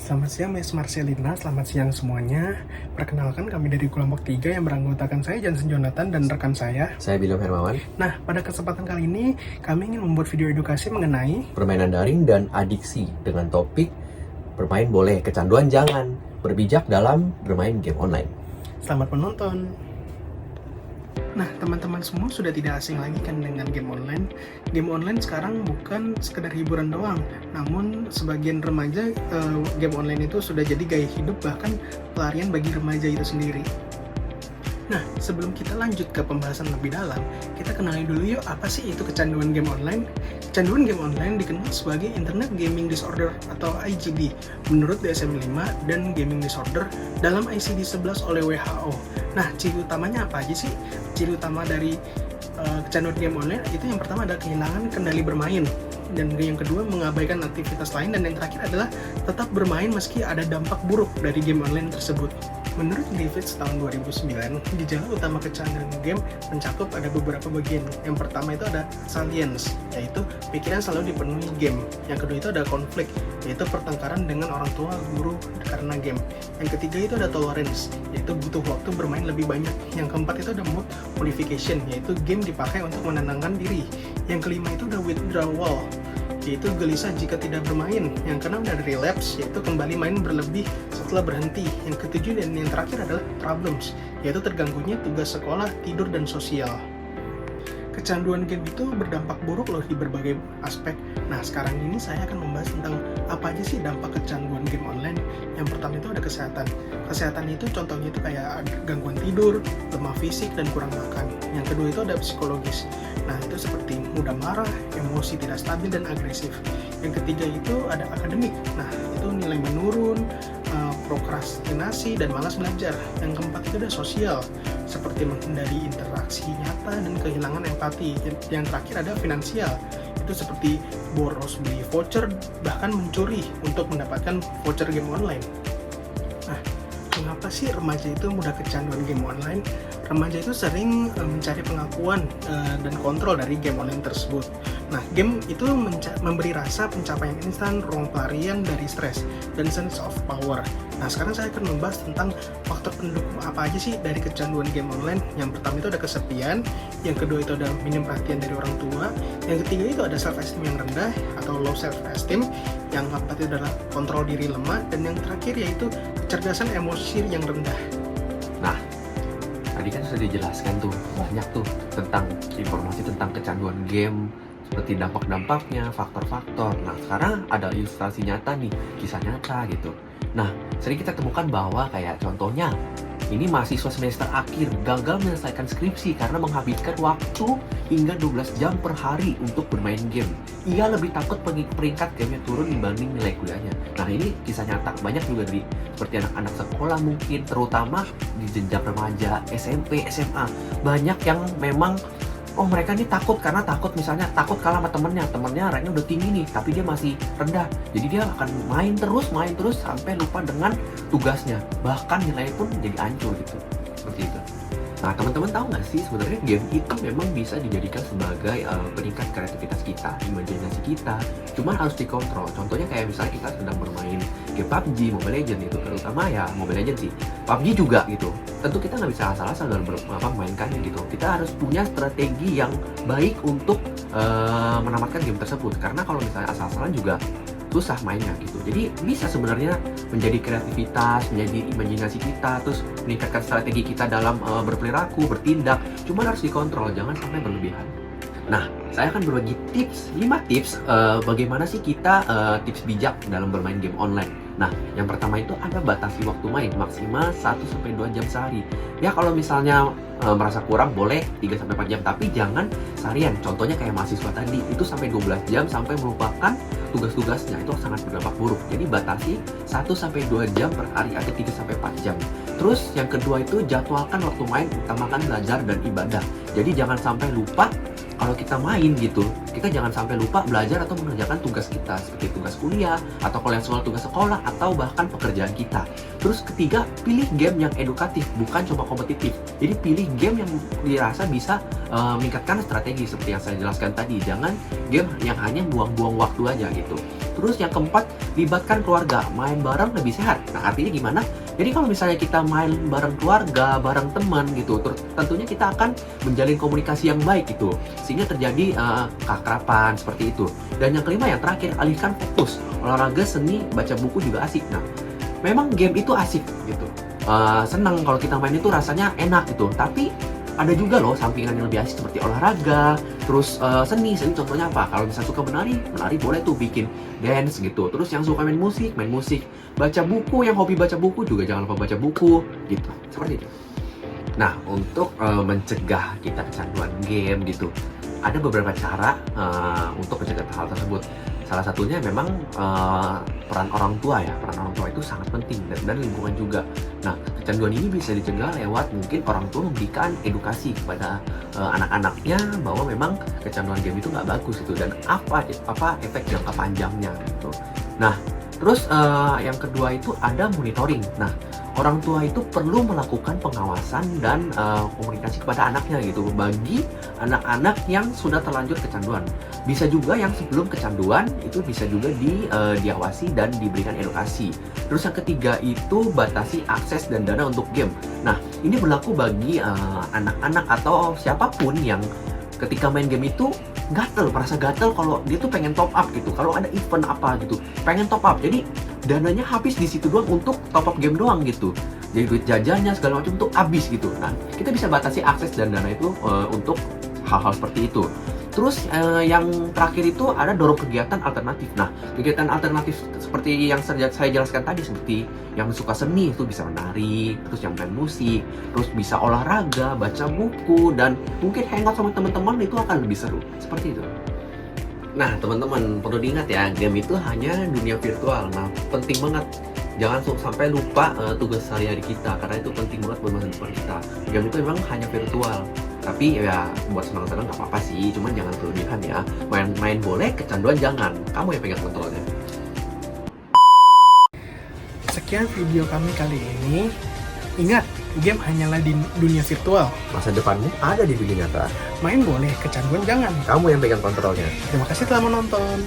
Selamat siang Miss Marcelina, selamat siang semuanya. Perkenalkan kami dari kelompok 3 yang beranggotakan saya Jansen Jonathan dan rekan saya. Saya William Hermawan. Nah, pada kesempatan kali ini kami ingin membuat video edukasi mengenai Permainan daring dan adiksi dengan topik bermain boleh, kecanduan jangan, berbijak dalam bermain game online. selamat menonton. Nah, teman-teman semua sudah tidak asing lagi kan dengan game online. Game online sekarang bukan sekedar hiburan doang, namun sebagian remaja game online itu sudah jadi gaya hidup, bahkan pelarian bagi remaja itu sendiri. Nah, sebelum kita lanjut ke pembahasan lebih dalam, kita kenali dulu yuk apa sih itu kecanduan game online. Kecanduan game online dikenal sebagai Internet Gaming Disorder atau IGD menurut DSM-5 dan Gaming Disorder dalam ICD-11 oleh WHO. Nah, ciri utamanya apa aja sih? Ciri utama dari kecanduan game online itu yang pertama adalah kehilangan kendali bermain, dan yang kedua mengabaikan aktivitas lain, dan yang terakhir adalah tetap bermain meski ada dampak buruk dari game online tersebut. Menurut Griffiths tahun 2009, gejala utama kecanduan game mencakup ada beberapa bagian. Yang pertama itu ada salience, yaitu pikiran selalu dipenuhi game. Yang kedua itu ada konflik, yaitu pertengkaran dengan orang tua, guru karena game. Yang ketiga itu ada tolerance, yaitu butuh waktu bermain lebih banyak. Yang keempat itu ada mood modification, yaitu game dipakai untuk menenangkan diri. Yang kelima itu ada withdrawal, yaitu gelisah jika tidak bermain. Yang keenam ada relapse, yaitu kembali main berlebih setelah berhenti. Yang ketujuh dan yang terakhir adalah problems, yaitu terganggunya tugas sekolah, tidur, dan sosial. Kecanduan game itu berdampak buruk loh di berbagai aspek. Nah, sekarang ini saya akan membahas tentang apa aja sih dampak kecanduan game online. Yang pertama itu ada kesehatan. Kesehatan itu contohnya itu kayak gangguan tidur, lemah fisik, dan kurang makan. Yang kedua itu ada psikologis. Nah, itu seperti mudah marah, emosi tidak stabil, dan agresif. Yang ketiga itu ada akademik. Nah, itu nilai menurun, prokrastinasi, dan malas belajar. Yang keempat itu ada sosial, seperti menghindari interaksi nyata dan kehilangan empati. Yang terakhir ada finansial, itu seperti boros beli voucher, bahkan mencuri untuk mendapatkan voucher game online. Nah, mengapa sih remaja itu mudah kecanduan game online? Remaja itu sering mencari pengakuan dan kontrol dari game online tersebut. Nah, game itu memberi rasa pencapaian instan, ruang pelarian dari stres, dan sense of power. Nah, sekarang saya akan membahas tentang faktor pendukung apa aja sih dari kecanduan game online. Yang pertama itu ada kesepian, yang kedua itu ada minim perhatian dari orang tua, yang ketiga itu ada self-esteem yang rendah atau low self-esteem, yang keempat itu adalah kontrol diri lemah, dan yang terakhir yaitu kecerdasan emosi yang rendah. Nah, tadi kan sudah dijelaskan tuh banyak tuh tentang informasi tentang kecanduan game, seperti dampak-dampaknya, faktor-faktor. Nah, sekarang ada ilustrasi nyata nih, kisah nyata gitu. Nah, sering kita temukan bahwa kayak contohnya, ini mahasiswa semester akhir gagal menyelesaikan skripsi karena menghabiskan waktu hingga 12 jam per hari untuk bermain game. Ia lebih takut peringkat gamenya turun dibanding nilai kuliahnya. Nah, ini kisah nyata, banyak juga dari seperti anak-anak sekolah mungkin, terutama di jenjang remaja, SMP, SMA. Banyak yang memang mereka ini takut karena takut kalah sama temennya ranknya udah tinggi nih, tapi dia masih rendah, jadi dia akan main terus sampai lupa dengan tugasnya, bahkan nilai pun jadi hancur gitu, seperti itu. Nah, teman-teman tahu nggak sih sebenarnya game itu memang bisa dijadikan sebagai peningkat kreativitas kita, imajinasi kita, cuman harus dikontrol. Contohnya kayak misalnya kita sedang bermain game PUBG, Mobile Legends itu, terutama ya Mobile Legends sih, PUBG juga gitu. Tentu kita nggak bisa asal-asal dalam memainkannya gitu. Kita harus punya strategi yang baik untuk menamatkan game tersebut. Karena kalau misalnya asal-asalan juga susah mainnya gitu. Jadi bisa sebenarnya menjadi kreativitas, menjadi imajinasi kita, terus meningkatkan strategi kita dalam berperilaku, bertindak. Cuman harus dikontrol, jangan sampai berlebihan. Nah, saya akan berbagi 5 tips bagaimana sih kita tips bijak dalam bermain game online. Nah, yang pertama itu ada batasi waktu main, maksimal 1-2 jam sehari. Ya, kalau misalnya merasa kurang boleh 3-4 jam, tapi jangan seharian. Contohnya kayak mahasiswa tadi, itu sampai 12 jam sampai melupakan tugas-tugasnya, itu sangat berdampak buruk. Jadi batasi 1-2 jam per hari atau 3-4 jam. Terus yang kedua itu jadwalkan waktu main, utamakan belajar dan ibadah. Jadi jangan sampai lupa kalau kita main gitu, kita jangan sampai lupa belajar atau mengerjakan tugas kita, seperti tugas kuliah, atau kalau yang soal tugas sekolah, atau bahkan pekerjaan kita. Terus ketiga, pilih game yang edukatif, bukan cuma kompetitif. Jadi pilih game yang dirasa bisa meningkatkan strategi, seperti yang saya jelaskan tadi. Jangan game yang hanya buang-buang waktu aja gitu. Terus yang keempat, libatkan keluarga, main bareng lebih sehat. Nah, artinya gimana? Jadi kalau misalnya kita main bareng keluarga, bareng teman gitu, tentunya kita akan menjalin komunikasi yang baik gitu, sehingga terjadi keakraban seperti itu. Dan yang kelima, yang terakhir, alihkan fokus. Olahraga, seni, baca buku juga asik. Nah, memang game itu asik gitu. Senang kalau kita main itu rasanya enak gitu. Tapi ada juga loh sampingan yang lebih asik seperti olahraga, terus seni contohnya apa? Kalau misalnya suka menari boleh tuh bikin dance gitu. Terus yang suka main musik, baca buku, yang hobi baca buku juga jangan lupa baca buku gitu. Seperti itu. Nah, untuk mencegah kita kecanduan game gitu, ada beberapa cara untuk mencegah hal tersebut. Salah satunya memang peran orang tua ya. Peran orang tua itu sangat penting dan lingkungan juga. Nah, kecanduan ini bisa dicegah lewat mungkin orang tua memberikan edukasi kepada anak-anaknya bahwa memang kecanduan game itu nggak bagus itu dan apa efek jangka panjangnya gitu. Nah, terus yang kedua itu ada monitoring. Nah, orang tua itu perlu melakukan pengawasan dan komunikasi kepada anaknya gitu bagi anak-anak yang sudah terlanjur kecanduan. Bisa juga yang sebelum kecanduan itu bisa juga diawasi dan diberikan edukasi. Terus yang ketiga itu batasi akses dan dana untuk game. Nah, ini berlaku bagi anak-anak atau siapapun yang ketika main game itu merasa gatel kalau dia tuh pengen top up gitu. Kalau ada event apa gitu, pengen top up. Jadi dananya habis di situ doang untuk top up game doang gitu. Jadi duit jajannya segala macam tuh habis gitu. Nah, kita bisa batasi akses dan dana itu untuk hal-hal seperti itu. Terus yang terakhir itu ada dorong kegiatan alternatif. Nah, kegiatan alternatif seperti yang saya jelaskan tadi, seperti yang suka seni itu bisa menari, terus yang main musik, terus bisa olahraga, baca buku, dan mungkin hangout sama teman-teman itu akan lebih seru. Seperti itu. Nah, teman-teman perlu diingat ya, game itu hanya dunia virtual. Nah, penting banget. Jangan sampai lupa tugas sehari-hari kita, karena itu penting banget buat masa depan kita. Game itu memang hanya virtual. Tapi ya buat senang-senang nggak apa-apa sih, cuman jangan berlebihan ya. Main boleh, kecanduan jangan. Kamu yang pegang kontrolnya. Sekian video kami kali ini. Ingat, game hanyalah di dunia virtual. Masa depanmu ada di dunia nyata. Main boleh, kecanduan jangan. Kamu yang pegang kontrolnya. Terima kasih telah menonton.